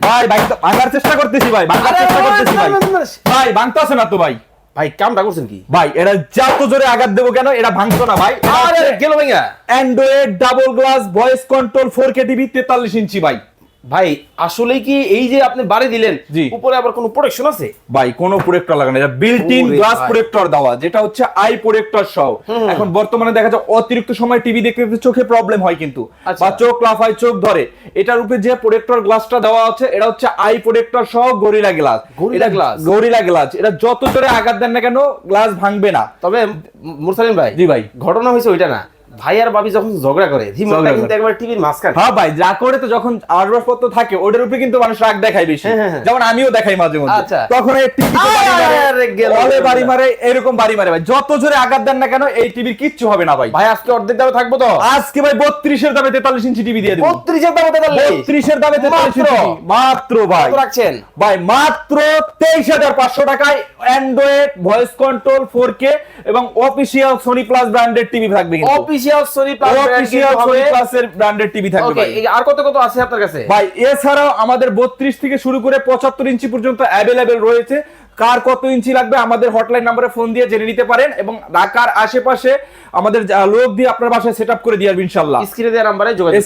ভাই ভাঙার চেষ্টা করতেছি ভাই, ভাঙার চেষ্টা করতেছি ভাই। ভাই ভাঙতাছে না তো ভাই। ভাই কামটা করছেন কি ভাই এটা যত জোরে আঘাত দেবো কেন এটা ভাঙতো না ভাই। আরে গেল ভাইয়া। Android double glass voice control 4K TV 43 ইঞ্চি ভাই। ভাই আসলে কি এই যে আপনি বাড়ি দিলেন জি। উপরে আবার কোনো প্রোটেকশন আছে? ভাই কোনো প্রোটেক্টর লাগানো, এটা বিল্ট ইন ওরে গ্লাস ভাই। প্রোটেক্টর দেওয়া, যেটা হচ্ছে আই প্রোটেক্টর সহ। এখন বর্তমানে দেখা যায় অতিরিক্ত সময় টিভি দেখতে দেখতে চোখে প্রবলেম হয় কিন্তু, আচ্ছা। বা চোখ লাফায়, চোখ ধরে। এটার উপরে যে প্রোটেক্টর গ্লাসটা দেওয়া আছে এটা হচ্ছে আই প্রোটেক্টর সহ gorilla glass. Gorilla glass? Gorilla glass, এটা যত জোরে আঘাত দেন না কেন গ্লাস ভাঙবে না। তবে মুরসালিন ভাই, জি ভাই। ঘটনা হয়েছে ওইটা না, ভাই আর ভাবি যখন ঝগড়া করে রিমোটটা ঝগড়া কিন্তু করে। একবার টিভির মাঝখানে। হ্যাঁ ভাই, যা করে তো যখন আসবাবপত্র থাকে ওটার উপরে কিন্তু মানুষ রাগ দেখায় বেশি। হ্যাঁ। যেমন আমিও দেখাই মাঝে মধ্যে। আচ্ছা। তখন এই টিভি আরে গেল। বাড়ি মারে, এরকম বাড়ি মারে ভাই। যত জোরে আঘাত দেন না কেন এই টিভির কিচ্ছু হবে না ভাই। ভাই আজকে অর্ধেক দামে থাকবো তো? আজকে ভাই 32 এর দামে 43 ইঞ্চি টিভি দিয়ে দেব। 32 এর দামে তাহলে 32 এর দামে 43 ইঞ্চি টিভি মাত্র ভাই। কত রাখছেন? ভাই মাত্র 23,500 টাকায় অ্যান্ড্রয়েড ভয়েস কন্ট্রোল 4K এবং official Sony plus branded TV থাকবে কিন্তু। Official Sony plus official Sony প্লাসের ব্র্যান্ডেড টিভি থাকবে ওকে, ভাই। আর কত কত আছে আপনার কাছে? ভাই এছাড়াও আমাদের 32 থেকে শুরু করে 75 ইঞ্চি পর্যন্ত অ্যাভেলেবেল রয়েছে। কার কত ইঞ্চি লাগবে আমাদের হটলাইন নম্বরে ফোন দিয়ে জেনে নিতে পারেন, এবং ঢাকার আশেপাশে আমাদের লোক দিয়ে আপনার বাসায় সেটআপ করে দিয়ে আসবে ইনশাআল্লাহ। স্ক্রিনে দেওয়া নম্বরে যোগাযোগ